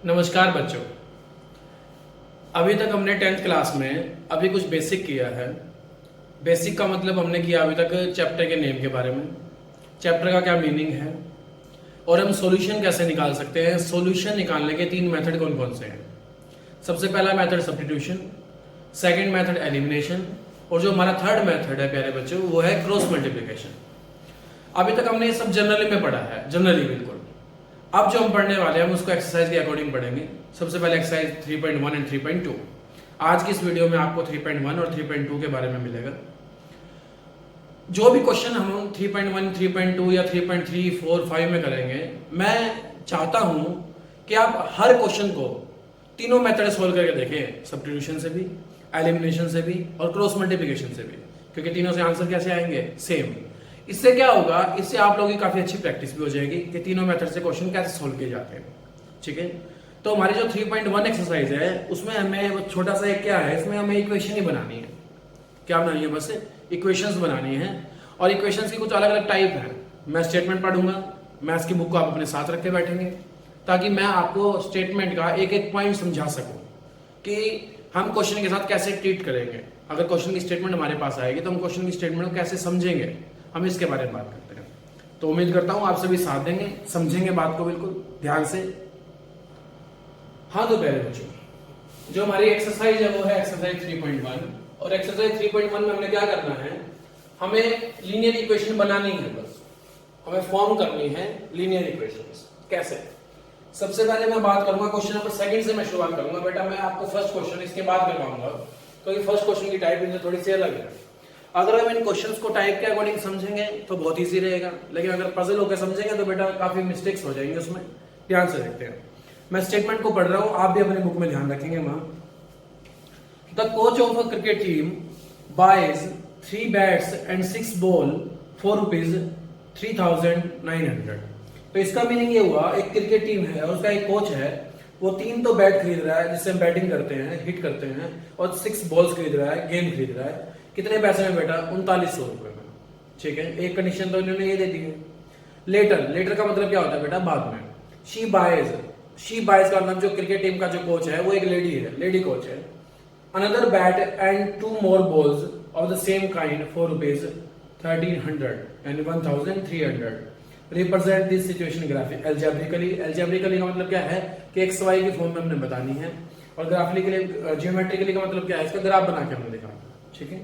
नमस्कार बच्चों। अभी तक हमने 10th क्लास में अभी कुछ बेसिक किया है। बेसिक का मतलब हमने किया अभी तक चैप्टर के नेम के बारे में, चैप्टर का क्या मीनिंग है और हम सॉल्यूशन कैसे निकाल सकते हैं। सॉल्यूशन निकालने के 3 मेथड कौन कौन से हैं। सबसे पहला method substitution, second method elimination और जो हमारा थर्ड मेथड है प्यारे बच्चों वो है क्रॉस मल्टीप्लिकेशन। अभी तक हमने ये सब जनरली में पढ़ा है, जनरली बिल्कुल। अब जो हम पढ़ने वाले हैं हम उसको एक्सरसाइज के अकॉर्डिंग पढ़ेंगे। सबसे पहले एक्सरसाइज 3.1 एंड 3.2। आज की इस वीडियो में आपको 3.1 और 3.2 के बारे में मिलेगा। जो भी क्वेश्चन हम 3.1, 3.2 या 3.3, 4, 5 में करेंगे, मैं चाहता हूं कि आप हर क्वेश्चन को तीनों मेथड सोल्व करके देखें, सब्स्टिट्यूशन से भी, एलिमिनेशन से भी और क्रॉस मल्टीप्लिकेशन से भी, क्योंकि तीनों से आंसर कैसे आएंगे, सेम। इससे क्या होगा, इससे आप लोगों की काफी अच्छी प्रैक्टिस भी हो जाएगी कि तीनों मेथड से क्वेश्चन कैसे सोल्व किए जाते हैं। ठीक है, तो हमारी जो 3.1 एक्सरसाइज है उसमें हमें छोटा सा एक क्या है, इसमें हमें इक्वेशन ही बनानी है। क्या बनानी है, बस इक्वेशंस बनानी है। और इक्वेशंस की कुछ अलग अलग टाइप है। मैं स्टेटमेंट पढ़ूंगा, मैथ्स की बुक को आप अपने साथ रख के बैठेंगे ताकि मैं आपको स्टेटमेंट का एक एक पॉइंट समझा सकूं कि हम क्वेश्चन के साथ कैसे ट्रीट करेंगे। अगर क्वेश्चन की स्टेटमेंट हमारे पास आएगी तो हम क्वेश्चन की स्टेटमेंट को कैसे समझेंगे, हम इसके बारे में बात करते हैं। तो उम्मीद करता हूं आप सभी साथ देंगे, समझेंगे बात को बिल्कुल ध्यान से। हाँ तो पहले बच्चों, जो हमारी एक्सरसाइज है वो है एक्सरसाइज 3.1। और एक्सरसाइज 3.1 में हमें क्या करना है, हमें लीनियर इक्वेशन बनानी है। बस हमें फॉर्म करनी है लीनियर इक्वेशंस। कैसे? सबसे पहले मैं बात करूंगा क्वेश्चन नंबर सेकंड से मैं शुरुआत करूंगा। बेटा मैं आपको फर्स्ट क्वेश्चन इसके बाद करवाऊंगा क्योंकि फर्स्ट क्वेश्चन की टाइप इनसे थोड़ी सी अलग है। अगर हम इन क्वेश्चंस को टाइप के अकॉर्डिंग समझेंगे तो बहुत इजी रहेगा, लेकिन अगर पजल होकर समझेंगे तो बेटा काफी मिस्टेक्स हो जाएंगे उसमें। ध्यान से देखते हैं। मैं स्टेटमेंट को पढ़ रहा हूं, आप भी अपने बुक में ध्यान रखेंगे। वहां the coach of a cricket team buys 3 bats and 6 ball for ₹3,900। तो इसका मीनिंग ये हुआ, एक क्रिकेट टीम है और उसका एक कोच है, वो 3 तो बैट खरीद रहा है जिससे हम बैटिंग करते हैं, हिट करते हैं, और 6 बॉल्स खरीद रहा है, गेंद खरीद रहा है। कितने पैसे में बेटा? 3900 रुपए में। ठीक है, एक कंडीशन तो इन्होंने ये दे दी है। लेटर का मतलब क्या होता है बेटा? बाद में। शी बाइज का मतलब जो क्रिकेट टीम का जो कोच है वो एक लेडी है, लेडी कोच है। Another bat and 2 more balls of the same kind for ₹1300 and 1300 represent this situation graphic algebraically. Algebraically का मतलब क्या है कि एक्स वाई की फॉर्म में हमने बतानी है, और ग्राफिकली जियोमेट्रिकली का मतलब क्या है, इसका ग्राफ बना के हमने दिखाना। ठीक है,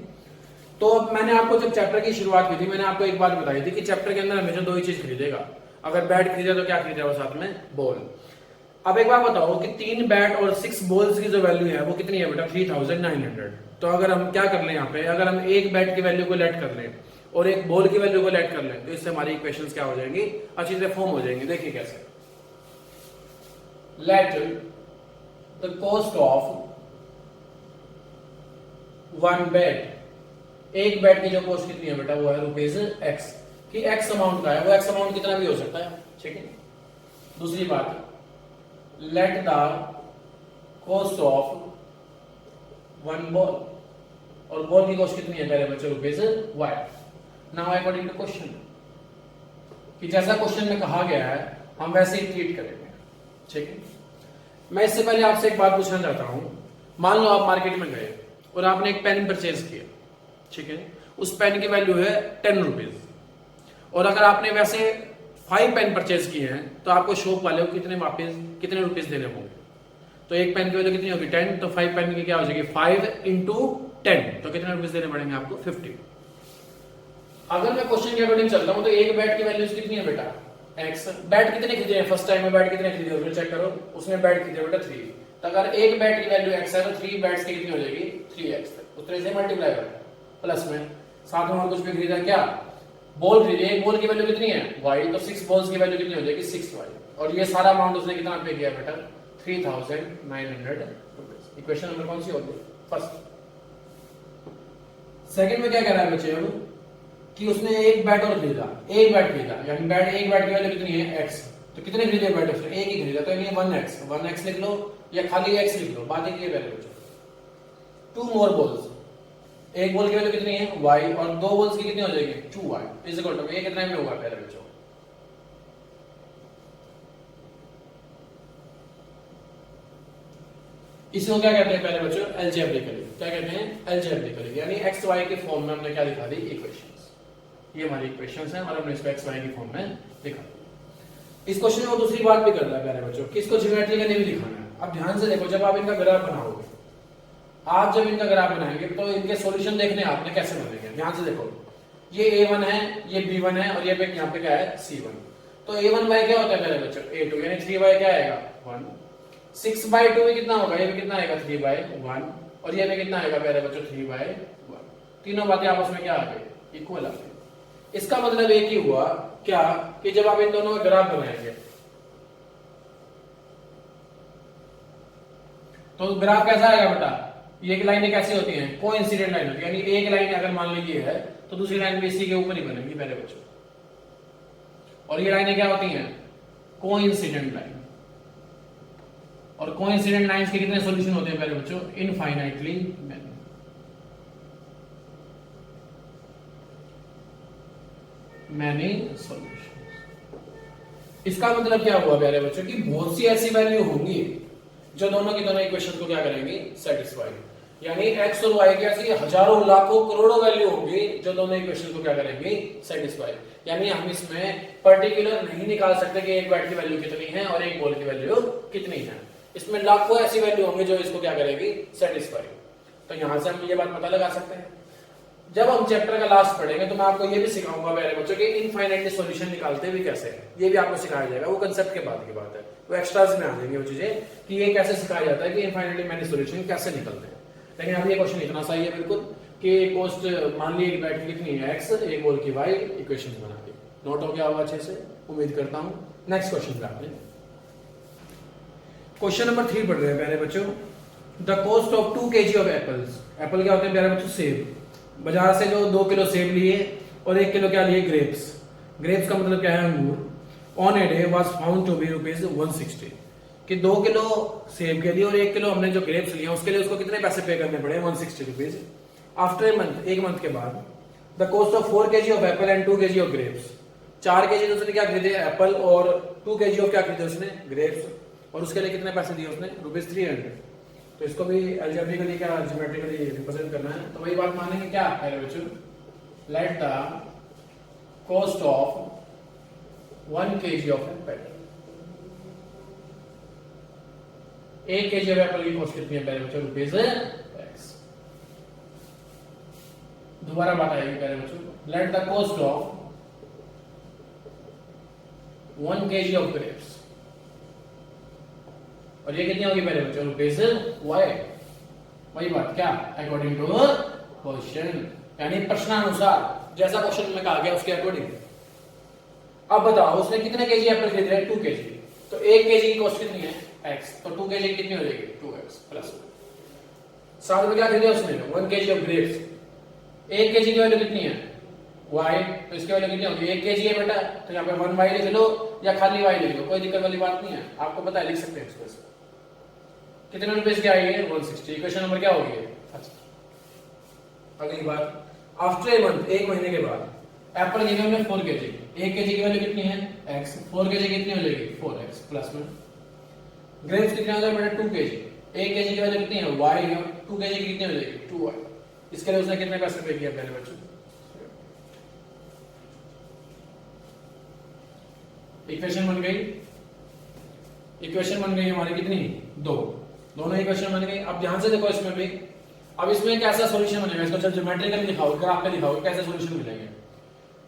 तो मैंने आपको जब चैप्टर की शुरुआत की थी मैंने आपको एक बात बताई थी कि चैप्टर के अंदर हमेशा 2 ही चीज खरीदेगा। अगर बैट खरीदा तो क्या खरीदेगा? साथ में बॉल। अब एक बात बताओ कि 3 बैट और 6 बॉल्स की जो वैल्यू है वो कितनी है बेटा? 3900। तो अगर हम क्या कर लें यहाँ पे, अगर हम एक बैट की वैल्यू को लेट कर लें और एक बॉल की वैल्यू को लेट कर लें तो इससे हमारी इक्वेशंस क्या हो जाएंगी? अच्छी तरह फॉर्म हो जाएंगे। देखिए कैसे। Late the cost of 1 bat, एक बैट की जो कॉस्ट कितनी है बेटा? वो है ₹x कि x अमाउंट का है, वो x अमाउंट कितना भी हो सकता है। ठीक है, दूसरी बात, let the cost of 1 ball, और बॉल की कॉस्ट कितनी है मेरे बच्चे? ₹y। Now according to question, कि जैसा क्वेश्चन में कहा गया है हम वैसे ही ट्रीट करेंगे। ठीक है, मैं इससे पहले आपसे एक बात पूछना चाहता हूं। मान लो आप मार्केट में गए और आपने एक पेन परचेज किया। ठीक है, उस पेन की वैल्यू है ₹10, और अगर आपने वैसे 5 पेन परचेज किए हैं तो आपको शॉप वाले को कितने रुपीस देने होंगे? तो एक पेन की वैल्यू कितनी होगी? 10, तो 5 पेन की क्या हो जाएगी? 5 × 10, तो कितने रुपीस देने पड़ेंगे आपको? 50। अगर मैं क्वेश्चन के अकॉर्डिंग चलता हूं तो एक बैट की वैल्यू कितनी है बेटा? x। बैट कितने खरीदे हैं? फर्स्ट टाइम में बैट कितने खरीदे? फिर चेक करो, उसने बैट खरीदे बेटा 3। तो अगर एक बैट की वैल्यू x है तो 3 बैट्स की कितनी हो जाएगी? 3x। उतने से मल्टीप्लाई करो प्लस में, साथ में और कुछ भी खरीदा क्या? बॉल खरीदे, एक बॉल की वैल्यू कितनी है? y, तो 6 बॉल्स की वैल्यू कितनी हो जाएगी? 6y। और ये सारा अमाउंट उसने कितना पे किया बेटा? 3900 रुपीस। इक्वेशन नंबर कौन सी होगी? फर्स्ट। सेकंड में क्या कह रहा है बच्चे अब कि उसने एक बैट और खरीदा, एक बैट खरीदा, यानी एक बैट की वैल्यू कितनी है? x। तो कितने खरीदे बैट? उसने एक ही खरीदा, तो ये 1x लिख लो या खाली x लिख लो, बात एक ये वैल्यू। 2 मोर बॉल्स, एक बॉल की वैल्यू कितनी है? y, और 2 बॉल्स की कितनी हो जाएगी? 2y इज इक्वल टू, ये कितने में होगा पहले बच्चों? इसको क्या कहते हैं पहले बच्चों? अलजेब्रिकली। क्या कहते हैं? अलजेब्रिकली, यानी एक्स वाई के फॉर्म में हमने क्या दिखा दी? इक्वेशंस। ये हमारी इक्वेशंस हैं और हमने इसको एक्स वाई की फॉर्म में दिखा दी। इस क्वेश्चन में वो दूसरी बात भी कर रहा है प्यारे बच्चों कि इसको ज्योमेट्री का नेम दिखाना है। अब ध्यान से देखो, जब आप इनका ग्राफ बनाओगे, आप जब इनका ग्राफ बनाएंगे तो इनके सॉल्यूशन देखने आपने कैसे बनेंगे। ध्यान से देखो, ये a1 है, ये b1 है और ये यहाँ पे क्या है? c1। तो a1 बाय क्या होता है मेरे बच्चों? a2, यानी 3 बाय क्या आएगा? 1। 6 बाय 2 में कितना होगा? ये भी कितना आएगा? 3 बाय 1। और ये में कितना आएगा मेरे बच्चों? 3 बाय 1। तीनों बातें आपस में क्या आ गई? इक्वल आ गई। इसका मतलब एक ही हुआ क्या कि जब आप इन दोनों का ग्राफ बनाएंगे तो ग्राफ कैसा आएगा बेटा? ये लाइनें कैसी होती हैं? कोइंसिडेंट लाइन होती है, यानी एक लाइन अगर मान लीजिए है तो दूसरी लाइन भी इसी के ऊपर ही बनेगी मेरे बच्चों। और ये लाइनें क्या होती हैं? Coincident line. और कोइंसिडेंट लाइंस के कितने सॉल्यूशन होते हैं मेरे बच्चों? Infinitely many. Many solutions. इसका मतलब क्या हुआ प्यारे बच्चों कि बहुत सी ऐसी वैल्यू होंगी जो दोनों की दोनों इक्वेशन को क्या करेंगी? सेटिस्फाई। यानी x और y की ऐसी हजारों लाखों करोड़ों वैल्यू होंगी जो दोनों इक्वेशन को क्या करेंगी? सेटिस्फाई। यानी हम इसमें पर्टिकुलर नहीं निकाल सकते कि एक बैट की वैल्यू कितनी है और एक बॉल की वैल्यू कितनी है। इसमें लाखों ऐसी वैल्यू होंगी जो इसको क्या करेगी? सेटिस्फाई। तो यहां से हम ये बात पता लगा सकते हैं। जब हम चैप्टर का लास्ट पढ़ेंगे तो मैं आपको ये भी सिखाऊंगा मेरे बच्चों कि इनफाइनाइटली सॉल्यूशन निकालते भी कैसे हैं। ये भी आपको सिखाया जाएगा, वो कंसेप्ट के बाद की बात है, वो एक्स्ट्राज में आ जाएंगे वो चीजें कि ये कैसे सिखाया जाता है कि इनफाइनाइटली मैनी सॉल्यूशन कैसे निकलते हैं। लेकिन अब ये क्वेश्चन इतना सही है बिल्कुल कि कोस्ट मान ली एक बैट की कितनी है? x, एक बॉल की y, इक्वेशन बना दी। नोट हो गया होगा अच्छे से, उम्मीद करता हूं। नेक्स्ट क्वेश्चन पे आपने क्वेश्चन नंबर 3 पढ़ रहे हैं प्यारे बच्चों। The cost of 2 kg of apples. Apple क्या होते हैं प्यारे बच्चों? सेब। बाजार से जो 2 किलो सेब लिए और 1 किलो क्या लिए? ग्रेप्स। ग्रेप्स का मतलब क्या है? अंगूर। On a day was found to be rupees 160, कि 2 किलो सेब के लिए और 1 किलो हमने जो ग्रेप्स लिया उसके लिए उसको कितने पैसे पे करने पड़े? 160 रुपीज। आफ्टर ए मंथ, एक मंथ के बाद, the cost of 4 kg of Apple and 2 kg of grapes. 4 kg उसने क्या खरीदे? एप्पल। और 2 kg ऑफ क्या खरीदे उसने? ग्रेप्स। और उसके लिए कितने पैसे दिए उसने? रुपीज 300। तो इसको भी अलजेब्रिकली क्या ज्योमेट्रिकली रिप्रेजेंट करना है। तो वही बात मानेंगे क्या है बच्चों? Late the cost of 1 kg of Apple. 1 kg of Apple की कॉस्ट कितनी है पहले बच्चों? Rupees x। दोबारा बात आएगी पहले बच्चों। Late the cost of 1 kg of grapes. और ये कितनी होगी पहले बच्चों? Rupees y। वही बात क्या? अकॉर्डिंग टू क्वेश्चन, यानी प्रश्नानुसार जैसा क्वेश्चन में कहा गया उसके अकॉर्डिंग। अब बताओ उसने कितने केजी एप्पल खरीदे हैं? 2 kg। तो 1 kg की कॉस्ट कितनी है? x। तो 2 kg कितनी हो जाएगी? 2x plus. साथ में क्या खरीदे उसने? 1 kg ऑफ ग्रेप्स। 1 kg की वैल्यू कितनी है? y। तो इसकी वैल्यू कितनी होगी? 1 kg है बेटा, तो यहाँ पे 1y लिख लो या खाली y लिख लो, कोई दिक्कत वाली बात नहीं है। आपको पता है, लिख सकते हैं इसको। कितने रुपीज की आएगी? 160। इक्वेशन नंबर क्या होगी? अगली बात, आफ्टर ए मंथ, एक महीने के बाद, एप्पल की हमने 4 kg। 1 kg की वैल्यू कितनी है? x। 4 kg कितनी हो जाएगी? 4x प्लस में। ग्रेप्स कितने हो जाएगा बेटा? 2 kg। 1 kg की वैल्यू कितनी है? y। 2 kg की कितनी हो जाएगी? 2y। इसके लिए उसने कितने पैसे पे किया पहले बच्चों? इक्वेशन बन गई। इक्वेशन बन गई हमारी कितनी? 2। दोनों इक्वेशन बन गई। अब ध्यान से देखो इसमें भी, अब इसमें कैसा सॉल्यूशन बनेगा? इसको चल ज्योमेट्रिकली दिखाओ, ग्राफ पे दिखाओ कैसे सॉल्यूशन मिलेंगे।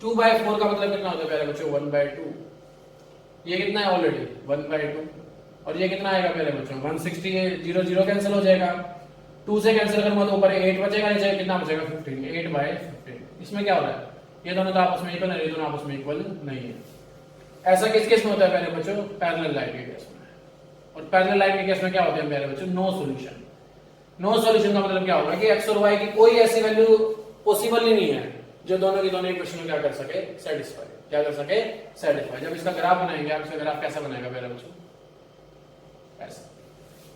2/4 का मतलब कितना होता है पहले बच्चों? 1/2। ये कितना है ऑलरेडी? 1/2। और ये कितना आएगा पहले बच्चों? 160 है। 0 0 कैंसिल हो जाएगा। 2 से कैंसिल करूंगा तो ऊपर 8 बचेगा, नीचे कितना बचेगा? 15। 8/15। इसमें क्या हो रहा है? ये दोनों तो आपस में इक्वल है, ये दोनों आपस में इक्वल नहीं है। ऐसा किस केस में होता है पहले बच्चों? पैरेलल लाइन के केस में। और पैरेलल लाइन के केस में क्या होता है पहले बच्चों? No solution. नो सॉल्यूशन का मतलब क्या होगा कि x और y की कोई ऐसी वैल्यू पॉसिबल ही नहीं है जो दोनों की दोनों इक्वेशन में क्या कर सके? सेटिस्फाई। क्या कर सके? सेटिस्फाई। जब इसका ग्राफ बनाएंगे, आप इसका ग्राफ कैसा बनेगा पहले बच्चों? ऐसा।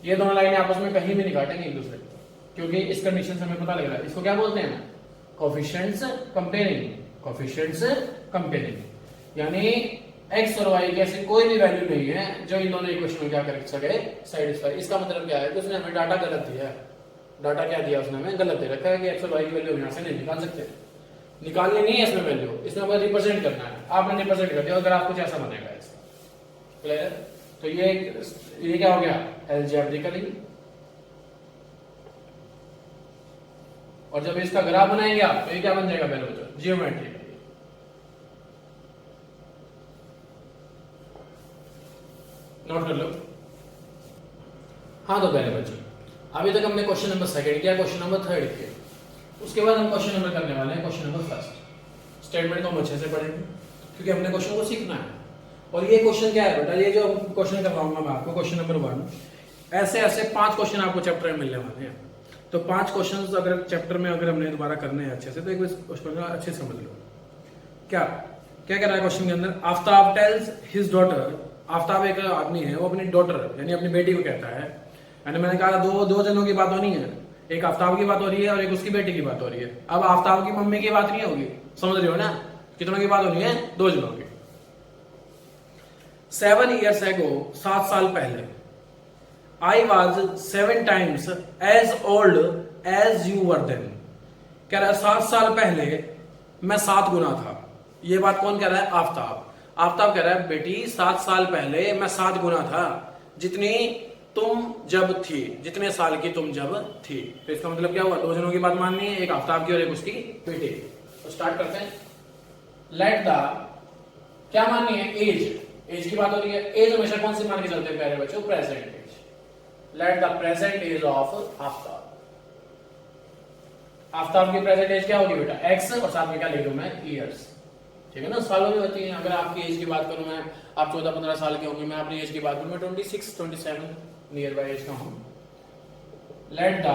ये दोनों लाइनें आपस में कहीं भी नहीं काटेंगे एक दूसरे को, क्योंकि इस कंडीशन से हमें पता लग रहा है। इसको क्या बोलते हैं? Coefficients comparing. कोएफिशिएंट्स कंपेयरिंग, यानी एक्स और वाई की ऐसी कोई भी वैल्यू नहीं है जो इन दोनों इक्वेशन में क्या कर सके सेटिस्फाई। इसका मतलब क्या है कि उसने हमें डाटा गलत दिया है। डाटा क्या दिया उसने हमें गलत दे रखा है कि एक्स और वाई की वैल्यू यहाँ से नहीं निकाल सकते, निकालनी नहीं है इसमें वैल्यू, इसमें हमें रिप्रेजेंट करना है। आपने रिप्रेजेंट कर दिया, अगर आप कुछ ऐसा बनेगा इसका क्लियर। तो ये क्या हो गया अलजेब्रिकली, और जब इसका ग्राफ बनाएंगे आप तो ये क्या बन जाएगा पहले बच्चों जियोमेट्रिकली। नोट कर लो। हाँ तो पहले बच्चों अभी तक हमने क्वेश्चन नंबर सेकंड किया, क्वेश्चन नंबर थर्ड किया, उसके बाद हम क्वेश्चन नंबर करने वाले हैं क्वेश्चन नंबर फर्स्ट। स्टेटमेंट को हम अच्छे से पढ़ेंगे क्योंकि हमने क्वेश्चन को सीखना है। और ये क्वेश्चन क्या है बेटा, ये जो क्वेश्चन करवाऊंगा मैं आपको क्वेश्चन नंबर 1, ऐसे ऐसे 5 क्वेश्चन आपको चैप्टर में मिलने वाले हैं। तो 5 क्वेश्चन अगर चैप्टर में अगर हमने दोबारा करने हैं अच्छे से, तो एक क्वेश्चन अच्छे से समझ लो। क्या क्या कह रहा है क्वेश्चन के अंदर, Aftab tales his daughter, Aftab एक आदमी है, वो अपनी डॉटर यानी अपनी बेटी को कहता है, यानी मैंने कहा दो जनों की बात होनी है, एक आफ्ताब की बात हो रही है और एक उसकी बेटी की बात हो रही है। अब आफ्ताब की मम्मी की बात नहीं होगी, समझ रहे हो ना, कितनों की बात होनी है, 2 जनों की। 7 years ago, 7 साल पहले, I was 7 times as old as you were then। कह रहा है 7 साल पहले मैं 7 गुना था। ये बात कौन कह रहा है, आफ्ताब। आफ्ताब कह रहा है बेटी 7 साल पहले मैं 7 गुना था जितनी तुम जब थी, जितने साल की तुम जब थी। तो इसका मतलब क्या हुआ, 2 जनों की बात माननी है, एक आफ्ताब की और एक उसकी बेटी। तो स्टार्ट करते हैं। लेट द, क्या माननी है, एज की बात हो रही है। एज हमेशा कौन सी मान के चलते हैं प्यारे बच्चों, present age. Let the present age of Aftab. Aftab की प्रेजेंट एज क्या होगी बेटा, एक्स, और साथ में क्या लिख दूं मैं, ईयर्स। ठीक है ना, सालों में होती है। अगर आपकी एज की बात करूं मैं, आप 14-15 साल के होंगे, मैं अपनी एज की बात करूं मैं 26-27 नियर बाय एज का हूं। Let the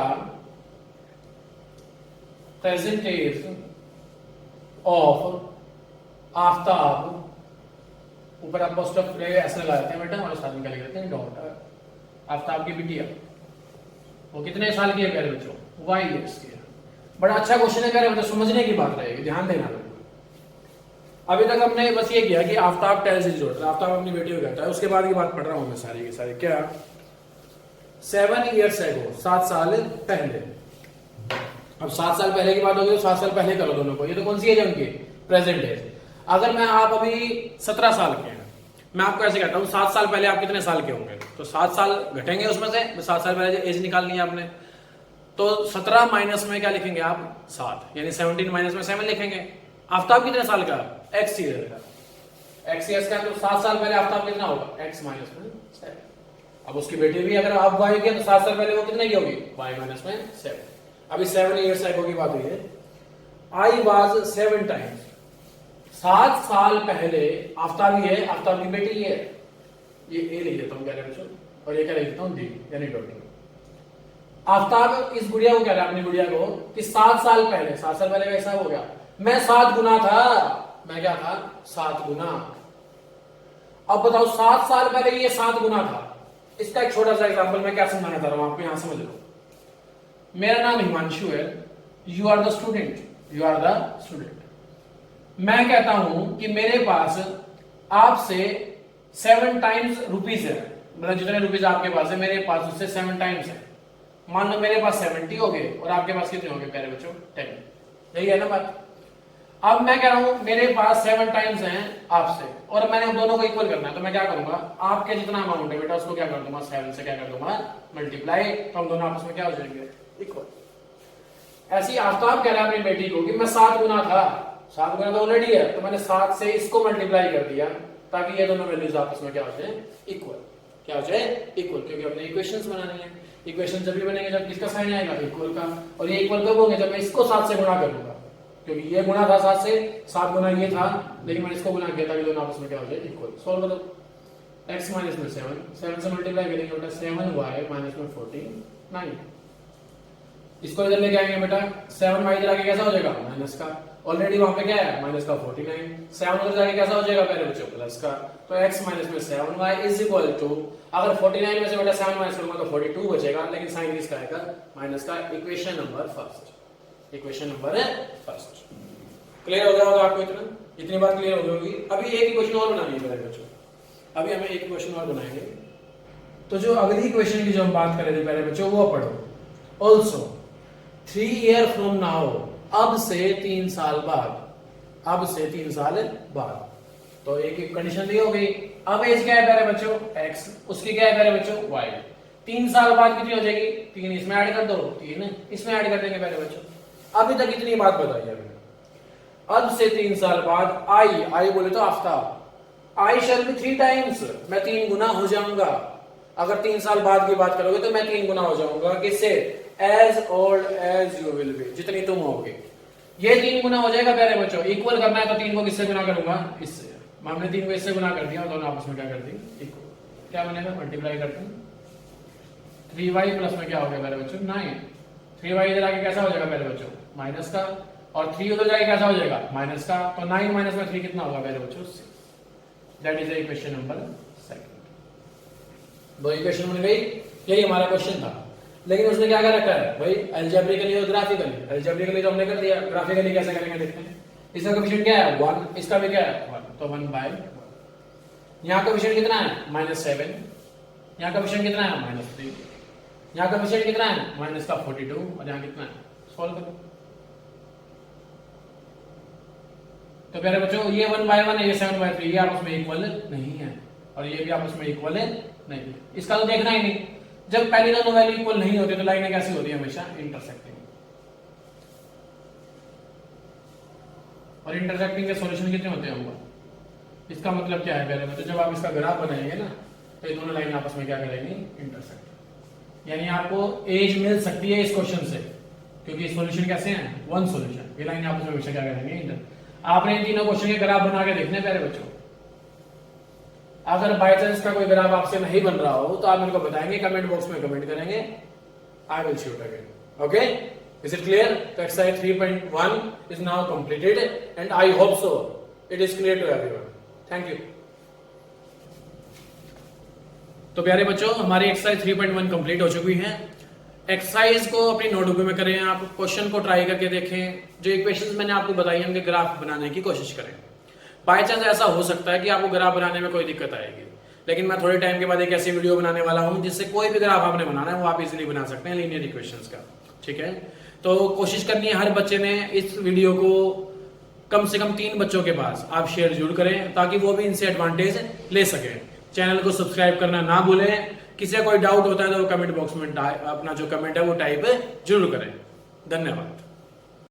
present age of Aftab, ऊपर आप पोस्ट ऑफ ऐसे लगा देते हैं बेटा, और साथ में क्या लिख देते हैं, डॉटर। आफ्ताब की बिटिया वो कितने साल की है प्यारे बच्चों, वाई ईयर्स की है। बड़ा अच्छा क्वेश्चन है प्यारे बच्चों, समझने की बात रहेगी, ध्यान देना। अभी तक हमने बस ये किया कि Aftab tales his daughter, Aftab अपनी बेटी को कहता है। उसके बाद की बात पढ़ रहा हूं मैं सारी की सारी। क्या 7 years ago, 7 साल पहले। अब 7 साल पहले की बात होगी तो 7 साल पहले करो दोनों को। ये तो कौन सी एज है उनकी, प्रेजेंट एज। अगर मैं आप अभी 17 साल के हैं, मैं आपको ऐसे कहता हूँ 7 साल पहले आप कितने साल के होंगे, तो 7 साल घटेंगे उसमें से, 7 साल पहले एज निकालनी है आपने, तो 17 माइनस में क्या लिखेंगे आप, 7, यानी 17 माइनस में 7 लिखेंगे। आफ्ताब कितने साल का, एक्स ईयर का, एक्स ईयर्स का, तो 7 साल पहले आफ्ताब कितना होगा, एक्स माइनस में 7। अब उसकी बेटी भी अगर आप वाई के, तो 7 साल पहले वो कितने की होगी, वाई माइनस में 7। अभी 7 years ago की बात हुई है। आई वॉज 7 times, 7 साल पहले आफ्ताब ही है, आफ्ताब की बेटी ही है। ये ए लिख देता हूं क्या बच्चों, और ये क्या लिख देता हूं, डी यानी डॉटर। आफ्ताब इस गुड़िया को कह रहा है, अपनी गुड़िया को, कि 7 साल पहले, 7 साल पहले कैसा हो गया, मैं 7 गुना था। मैं क्या था, 7 गुना। अब बताओ 7 साल पहले ये 7 गुना था। इसका एक छोटा सा एग्जांपल मैं क्या समझाना चाह रहा हूं आपको, यहां समझ लो। मेरा नाम हिमांशु है, you are the student, you are the student. मैं कहता हूं कि मेरे पास आपसे 7 times रुपीज है, मतलब जितने रुपीज आपके पास है मेरे पास उससे 7 times है। मान लो मेरे पास 70 हो गए और आपके पास कितने हो गए प्यारे बच्चों, 10। यही है ना बात। अब मैं कह रहा हूं मेरे पास 7 times हैं आपसे, और मैंने दोनों को इक्वल करना है, तो मैं क्या करूंगा, आपके जितना अमाउंट है बेटा उसको क्या कर दूंगा, 7 से क्या कर दूंगा, मल्टीप्लाई, तो हम दोनों आपस में क्या हो जाएंगे, इक्वल। ऐसी आफ्ताब कह रहा है अपनी बेटी को कि मैं 7 गुना था, 7 गुना तो ऑलरेडी है, तो मैंने 7 से इसको मल्टीप्लाई कर दिया ताकि ये दोनों वैल्यूज आपस में क्या हो जाए, इक्वल। क्या हो जाए, इक्वल, क्योंकि अपने इक्वेशंस बनानी है। इक्वेशन जब भी बनेंगे जब किसका साइन आएगा, इक्वल का। और ये इक्वल कब होंगे, जब मैं इसको 7 से गुणा करूंगा, क्योंकि ये गुणा था 7 से, 7 गुना ये था, लेकिन मैंने इसको गुणा किया ताकि दोनों आपस में क्या हो जाए, इक्वल। सॉल्व करो, x माइनस में 7 से मल्टीप्लाई करेंगे बेटा, 7y माइनस में 49। इसको इधर लेके आएंगे बेटा, 7y इधर आके कैसा हो जाएगा, माइनस का। ऑलरेडी वहां पे क्या है, माइनस का 49। 7 उधर जाके कैसा हो जाएगा पहले बच्चों, प्लस का। तो x माइनस में 7y इज इक्वल टू, अगर 49 में से बेटा 7 माइनस करूंगा तो 42 बचेगा, लेकिन साइन किसका आएगा, माइनस का। Equation number first, equation number first. Clear हो गया होगा आपको इतना। इतनी बात क्लियर हो गई होगी। अभी एक क्वेश्चन और बनानी है मेरे बच्चों, अभी हमें एक क्वेश्चन और बनाएंगे। तो जो अगली क्वेश्चन की जो हम बात कर रहे थे पहले बच्चों, वो पढ़ो। ऑल्सो 3 ईयर फ्रॉम नाउ, अब से 3 साल बाद, अब से 3 साल बाद। तो एक कंडीशन दी हो गई। अब एज क्या है प्यारे बच्चों, x, उसकी क्या है प्यारे बच्चों, y। 3 साल बाद कितनी हो जाएगी, 3 इसमें ऐड कर दो, 3 इसमें ऐड कर देंगे प्यारे बच्चों। अभी तक इतनी बात बताई है। अब से 3 साल बाद आई बोले तो आफ्ताब, आई शैल बी 3 टाइम्स, मैं 3 गुना हो जाऊंगा। अगर 3 साल बाद की बात करोगे तो मैं 3 गुना हो जाऊंगा। किससे, as old as you will be, जितनी तुम होगे। ये 3 गुना हो जाएगा प्यारे बच्चों। इक्वल करना है तो 3 को किससे गुना करूंगा, इससे। हमने 3 को इससे गुना कर दिया और दोनों आपस में क्या कर दी, इक्वल। क्या बनेगा, मल्टीप्लाई करते हैं। 3y प्लस में क्या हो गया प्यारे बच्चों, 9। 3y इधर आके कैसा हो जाएगा प्यारे बच्चों, माइनस का, और 3 उधर जाके कैसा हो जाएगा, माइनस का। तो 9 माइनस में 3 कितना होगा प्यारे बच्चों, 6। That is equation number 2। 2 equation बन गई। यही हमारा क्वेश्चन था। लेकिन उसने क्या कर रखा है भाई, अलजेब्रिकली और ग्राफिकली। अलजेब्रिकली तो हमने कर दिया, ग्राफिकली कैसे करेंगे देखते हैं। इसका कोएफिशिएंट क्या है, 1, इसका भी क्या है 1, तो 1/1। यहाँ का कोएफिशिएंट कितना है, -7। यहाँ का कोएफिशिएंट कितना है, -3। यहाँ का कोएफिशिएंट कितना है, -42, और यहाँ कितना है, सॉल्व करो। तो प्यारे बच्चों ये 1/1 है, ये 7/3, ये आपस में इक्वल नहीं है, और ये भी आपस में इक्वल नहीं है। इसका तो देखना ही नहीं। जब पहली दोनों वैल्यू इक्वल नहीं होती तो लाइनें कैसी होती है, हमेशा इंटरसेक्टिंग। और इंटरसेक्टिंग के सॉल्यूशन कितने होते होंगे, इसका मतलब क्या है प्यारे बच्चों, जब आप इसका ग्राफ बनाएंगे ना तो ये दोनों लाइन आपस में क्या करेंगे, इंटरसेक्ट। यानी आपको एज मिल सकती है इस क्वेश्चन से, क्योंकि सॉल्यूशन कैसे हैं, वन सॉल्यूशन। ये लाइन आपस में हमेशा क्या करेंगे, इंटर। आपने इन तीनों क्वेश्चन के ग्राफ बना के देखने प्यारे बच्चों। अगर बाय चांस का कोई ग्राफ आपसे नहीं बन रहा हो तो आप मेरे को बताएंगे, कमेंट बॉक्स में कमेंट करेंगे, I will shoot again. Okay, is it clear? तो exercise 3.1 is now completed and I hope so it is clear to everyone. Thank you. तो प्यारे बच्चों हमारी एक्सरसाइज 3.1 कंप्लीट हो चुकी है। एक्सरसाइज को अपनी नोटबुक में करें, आप क्वेश्चन को ट्राई करके देखें, जो इक्वेशंस मैंने आपको बताई उनके ग्राफ बनाने की कोशिश करें। बाय चांस ऐसा हो सकता है कि आपको ग्राफ बनाने में कोई दिक्कत आएगी, लेकिन मैं थोड़े टाइम के बाद एक ऐसी वीडियो बनाने वाला हूं जिससे कोई भी ग्राफ आपने बनाना है वो आप इजीली बना सकते हैं, लीनियर इक्वेशंस का। ठीक है, तो कोशिश करनी है हर बच्चे ने इस वीडियो को कम से कम 3 बच्चों के पास आप शेयर जरूर करें, ताकि वो भी इनसे एडवांटेज ले सके। चैनल को सब्सक्राइब करना ना भूलें। किसी का कोई डाउट होता है तो कमेंट बॉक्स में अपना जो कमेंट है वो टाइप जरूर करें। धन्यवाद।